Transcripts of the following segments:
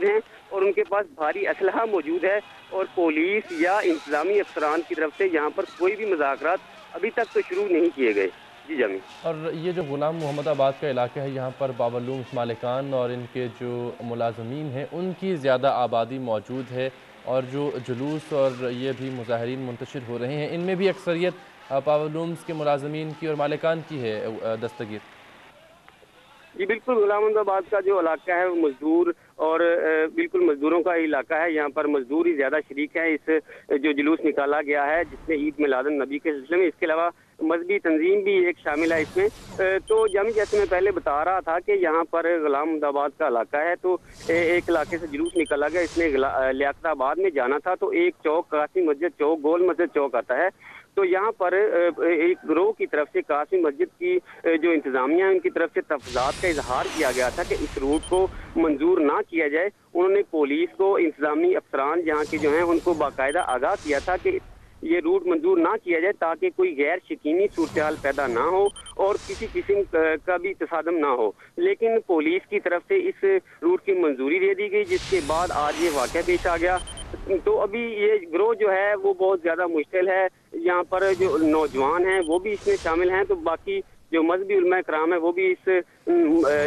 मौजूद हैं और उनके पास भारी असलहा मौजूद है और पुलिस या इंतजामी अफसरान की तरफ से यहाँ पर कोई भी मुज़ाकरात अभी तक तो शुरू नहीं किए गए। जी जामी। और ये जो गुलाम मोहम्मदाबाद का इलाका है, यहाँ पर बावलूम मालिकान और इनके जो मुलाजमीन हैं उनकी ज़्यादा आबादी मौजूद है, और जो जुलूस और ये भी मुजाहरीन मुंतशिर हो रहे हैं, इनमें भी अक्सरियत बावलूम्स के मुलाजमीन की और मालिकान की है दस्तगीर। जी बिल्कुल, गुलामबाद का जो इलाका है वो मजदूर और बिल्कुल मजदूरों का इलाका है। यहाँ पर मजदूर ही ज़्यादा शरीक है इस जो जुलूस निकाला गया है जिसमें ईद मिलादुन नबी के सिलसिले में। इसके अलावा मजहबी तंजीम भी एक शामिल है इसमें। तो जब जैसे मैं पहले बता रहा था कि यहाँ पर गुलामबाद का इलाका है, तो एक इलाके से जुलूस निकाला गया। इसमें लियाकताबाद में जाना था, तो एक चौक कासिम मस्जिद चौक, गोल मस्जिद चौक आता है। तो यहाँ पर एक गिरोह की तरफ से कासिम मस्जिद की जो इंतजामिया है उनकी तरफ से तफजात का इजहार किया गया था कि इस रूट को मंजूर ना किया जाए। उन्होंने पुलिस को, इंतजामी अफसरान यहाँ के जो हैं उनको बाकायदा आगाह किया था कि ये रूट मंजूर ना किया जाए ताकि कोई गैर यकीनी सूरत पैदा ना हो और किसी किस्म का भी तसादम ना हो। लेकिन पुलिस की तरफ से इस रूट की मंजूरी दे दी गई, जिसके बाद आज ये वाक़या पेश आ गया। तो अभी ये गिरोह जो है वो बहुत ज़्यादा मुश्किल है। यहाँ पर जो नौजवान हैं वो भी इसमें शामिल हैं, तो बाकी जो मजहबी उलमा कराम है वो भी इस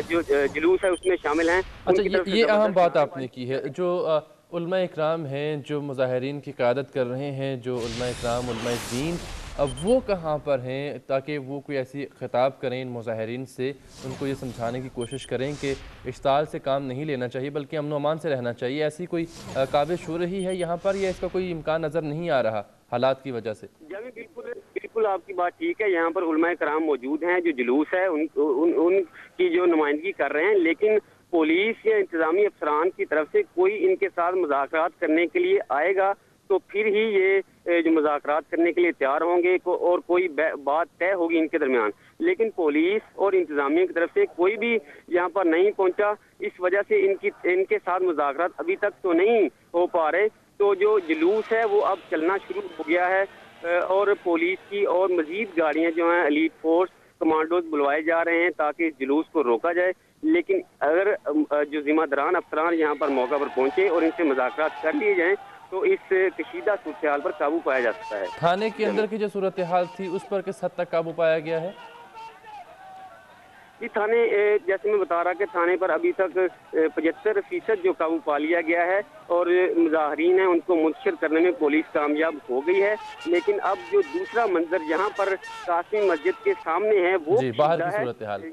जो जुलूस है उसमें शामिल हैं। अच्छा, ये अहम बात आपने की है। जो उलमा इकराम हैं जो मुजाहिरीन की क़यादत कर रहे हैं, जो उलमा इकराम उलमा दीन, अब वो कहाँ पर हैं ताकि वो कोई ऐसी खिताब करें इन मुजाहिरीन से, उनको ये समझाने की कोशिश करें कि इश्ताल से काम नहीं लेना चाहिए बल्कि अमन अमान से रहना चाहिए। ऐसी कोई काबिश हो रही है यहाँ पर, या इसका कोई इम्कान नज़र नहीं आ रहा हालात की वजह से? बिल्कुल बिल्कुल आपकी बात ठीक है। यहाँ पर उलमा कराम मौजूद हैं, जो जुलूस है उनकी जो नुमाइंदगी कर रहे हैं, लेकिन पुलिस या इंतजामी अफसरान की तरफ से कोई इनके साथ मुज़ाकरात करने के लिए आएगा तो फिर ही ये जो मुज़ाकरात करने के लिए तैयार होंगे और कोई बात तय होगी इनके दरमियान। लेकिन पुलिस और इंतजामिया की तरफ से कोई भी यहाँ पर नहीं पहुँचा, इस वजह से इनके साथ मुज़ाकरात अभी तक तो नहीं हो पा रहे। तो जो जुलूस है वो अब चलना शुरू हो गया है और पुलिस की और मजीद गाड़ियां जो हैं, एलीट फोर्स कमांडोज बुलवाए जा रहे हैं ताकि इस जुलूस को रोका जाए। लेकिन अगर जो जिम्मेदारान अफसरान यहाँ पर मौका पर पहुंचे और इनसे मुज़ाकरात कर लिए जाएं तो इस कशीदा सूरत हाल पर काबू पाया जा सकता है। थाने के अंदर की जो सूरत हाल थी उस पर किस हद तक काबू पाया गया है? इस थाने, जैसे मैं बता रहा कि थाने पर अभी तक 75% जो काबू पा लिया गया है और मुजाहरीन हैं उनको मुंतशिर करने में पुलिस कामयाब हो गई है। लेकिन अब जो दूसरा मंजर यहाँ पर कासिम मस्जिद के सामने है वो बाहर की सूरत हाल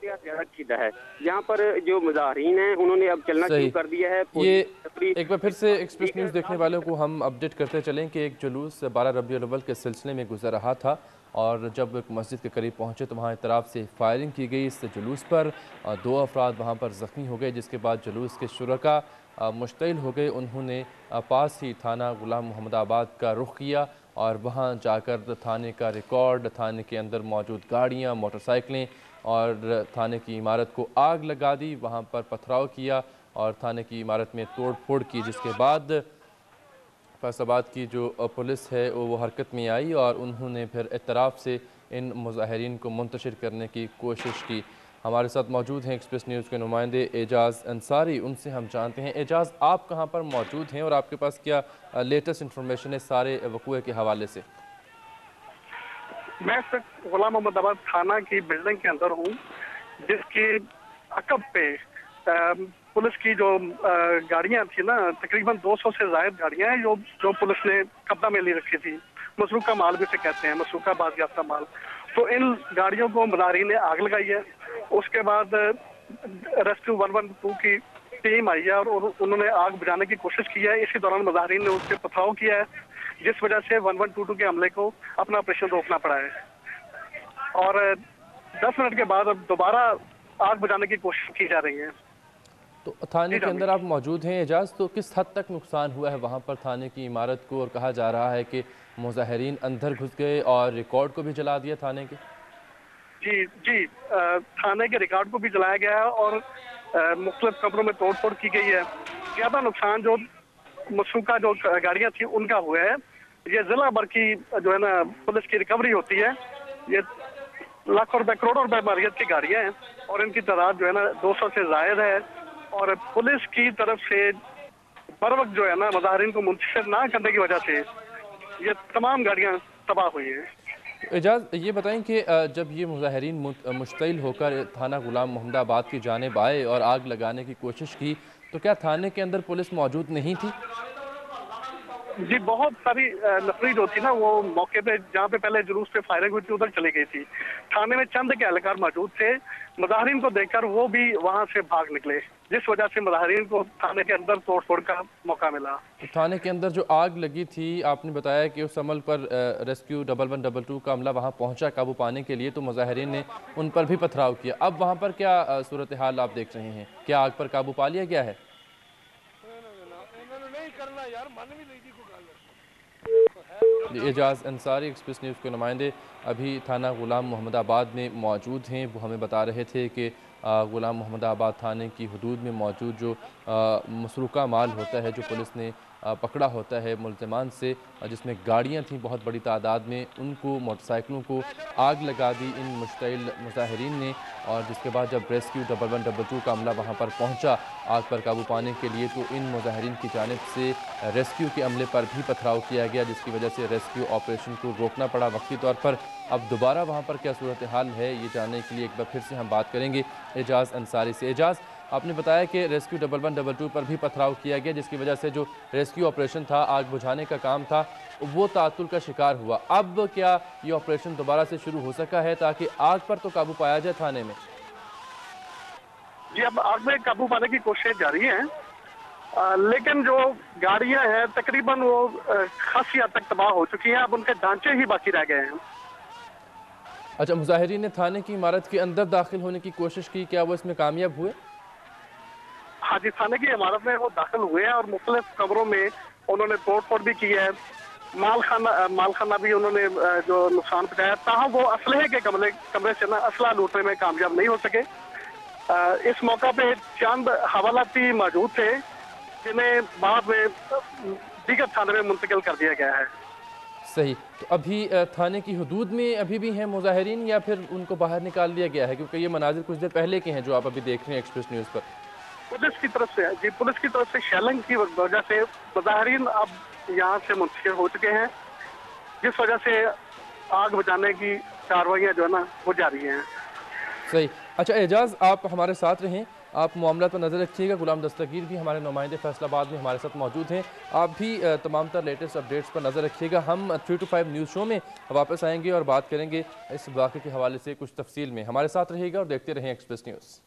ज्यादा खीदा है। यहाँ पर जो मुजाहरीन हैं उन्होंने अब चलना शुरू कर दिया है। ये एक बार फिर से एक्सप्रेस न्यूज़ देखने वालों को हम अपडेट करते चलें कि एक जुलूस 12 रबीउल अव्वल के सिलसिले में गुजर रहा था और जब एक मस्जिद के करीब पहुंचे तो वहां इतराफ़ से फायरिंग की गई इस जुलूस पर। 2 अफराद वहां पर ज़ख्मी हो गए, जिसके बाद जुलूस के शुरका मुश्तइल हो गए। उन्होंने पास ही थाना गुलाम मोहम्मदाबाद का रुख किया और वहां जाकर थाने का रिकॉर्ड, थाने के अंदर मौजूद गाड़ियाँ, मोटरसाइकिलें और थाने की इमारत को आग लगा दी। वहाँ पर पथराव किया और थाने की इमारत में तोड़ फोड़ की, जिसके बाद फैसलाबाद की जो पुलिस है वो हरकत में आई और उन्होंने फिर इतराफ़ से इन मुजाहिरीन को मुंतशिर करने की कोशिश की। हमारे साथ मौजूद हैं एक्सप्रेस न्यूज़ के नुमाइंदे एजाज़ अंसारी, उनसे हम जानते हैं। एजाज़, आप कहाँ पर मौजूद हैं और आपके पास क्या लेटेस्ट इंफॉर्मेशन है सारे वक़ूए के हवाले से? मैं गुलाम मोहम्मदाबाद थाना की बिल्डिंग के अंदर हूँ, जिसकी अकब पे पुलिस की जो गाड़ियां थी ना, तकरीबन 200 से ज़ायद गाड़ियां हैं जो पुलिस ने कब्जा में ले रखी थी। मसरूका माल भी से कहते हैं, मसरूका बाज़याफ्ता माल। तो इन गाड़ियों को मुजाहिरीन ने आग लगाई है। उसके बाद रेस्क्यू 112 की टीम आई है और उन्होंने आग बुझाने की कोशिश की है। इसी दौरान मुजाहिरीन ने उस पर पथराव किया है, जिस वजह से 1122 के हमले को अपना ऑपरेशन रोकना पड़ा है। और 10 मिनट के बाद अब दोबारा आग बुझाने की कोशिश की जा रही है। तो थाने के अंदर आप मौजूद हैं एजाज़, तो किस हद तक नुकसान हुआ है वहाँ पर थाने की इमारत को? और कहा जा रहा है कि मुजाहिरीन अंदर घुस गए और रिकॉर्ड को भी जला दिया थाने के। जी, थाने के रिकॉर्ड को भी जलाया गया है और मुख्तलिफ कमरों में तोड़ फोड़ की गई है। ज़्यादा नुकसान जो मशरूका जो गाड़ियाँ थी उनका हुआ है। ये जिला भर की जो है ना पुलिस की रिकवरी होती है। ये लाखों रुपए, करोड़ों रुपए मारियत की गाड़ियाँ हैं और इनकी तादाद जो है ना 200 से ज़ायद है। और पुलिस की तरफ से बर वक्त जो है ना मुजाहिरीन को मुंतशिर ना करने की वजह से ये तमाम गाड़ियां तबाह हुई हैं। एजाज, ये बताएं कि जब ये मुजाहिरीन मुश्तइल होकर थाना गुलाम मोहम्मदाबाद की जानिब आए और आग लगाने की कोशिश की, तो क्या थाने के अंदर पुलिस मौजूद नहीं थी? जी, बहुत सारी नफरी जो थी ना वो मौके पे जहाँ पे पहले जुलूस पे फायरिंग हुई थी उधर चली गई थी। थाने में चंद के एहलकार मौजूद थे, मुजाहिरीन को देखकर वो भी वहाँ से भाग निकले, जिस वजह से मुजाहिरीन को थाने के अंदर तोड़-फोड़ का मौका मिला। तो थाने के अंदर जो आग लगी थी, आपने बताया कि उस अमल पर रेस्क्यू 1122 का अमला वहाँ पहुँचा काबू पाने के लिए, तो मुजाहिरीन ने उन पर भी पथराव किया। अब वहाँ पर क्या सूरत हाल आप देख रहे हैं? क्या आग पर काबू पा लिया गया है? एजाज अंसारी एक्सप्रेस न्यूज़ के नुमाइंदे अभी थाना गुलाम मोहम्मदाबाद में मौजूद हैं। वो हमें बता रहे थे कि गुलाम मोहम्मदाबाद थाने की हदूद में मौजूद जो मसरूका माल होता है, जो पुलिस ने पकड़ा होता है मुल्ज़िमान से, जिसमें गाड़ियाँ थीं बहुत बड़ी तादाद में, उनको मोटरसाइकिलों को आग लगा दी इन मुश्तइल मुजाहिरीन ने। और जिसके बाद जब रेस्क्यू 1122 का अमला वहाँ पर पहुँचा आग पर काबू पाने के लिए, तो इन मुजाहिरीन की जानिब से रेस्क्यू के अमले पर भी पथराव किया गया, जिसकी वजह से रेस्क्यू ऑपरेशन को रोकना पड़ा वक्ती तौर पर। अब दोबारा वहाँ पर क्या सूरत हाल है, ये जानने के लिए एक बार फिर से हम बात करेंगे एजाज़ अंसारी से। एजाज़, आपने बताया कि रेस्क्यू 1122 पर भी पथराव किया गया, जिसकी वजह से जो रेस्क्यू ऑपरेशन था, आग बुझाने का काम था, वो तातुल का शिकार हुआ। अब क्या ये ऑपरेशन दोबारा से शुरू हो सका है ताकि आग पर तो काबू पाया जाए थाने में? जी, अब आग में काबू पाने की कोशिश जारी है, लेकिन जो गाड़ियां हैं तकरीबन वो खासी हद तक तबाह हो चुकी हैं। अब उनके ढांचे ही बाकी रह गए हैं। अच्छा, मुजाहिरीन ने थाने की इमारत के अंदर दाखिल होने की कोशिश की, क्या वो इसमें कामयाब हुए? हाँ जी, थाने की इमारत में वो दाखिल हुए हैं और मुख्तलिफ कमरों में उन्होंने तोड़-फोड़ भी की है। मालखाना भी उन्होंने जो नुकसान पहुंचाया, ताहम वो असलहे के कमरे से ना असला लूटने में कामयाब नहीं हो सके। इस मौका पे चंद हवालाती मौजूद थे, जिन्हें बाद में दीगर थाने में मुंतकिल कर दिया गया है। सही, तो अभी थाने की हदूद में अभी भी हैं मुजाहिरीन या फिर उनको बाहर निकाल दिया गया है? क्योंकि ये मनाजिर कुछ देर पहले के हैं जो आप अभी देख रहे हैं एक्सप्रेस न्यूज़ पर। पुलिस की तरफ से जी, पुलिस की तरफ से शेलिंग की वजह से मुजाहिरीन अब यहाँ से मुंतशिर हो चुके हैं, जिस वजह से आग बुझाने की कार्रवाइयाँ जो है ना वो जारी हैं। सही। अच्छा एजाज़, आप हमारे साथ रहें, आप मामला पर नज़र रखिएगा। गुलाम दस्तगीर भी हमारे नुमाइंदे फैसलाबाद में हमारे साथ मौजूद हैं। आप भी तमाम तर लेटेस्ट अपडेट्स पर नज़र रखिएगा। हम 3 to 5 न्यूज़ शो में वापस आएंगे और बात करेंगे इस वाक़े के हवाले से कुछ तफसील में। हमारे साथ रहिएगा और देखते रहें एक्सप्रेस न्यूज़।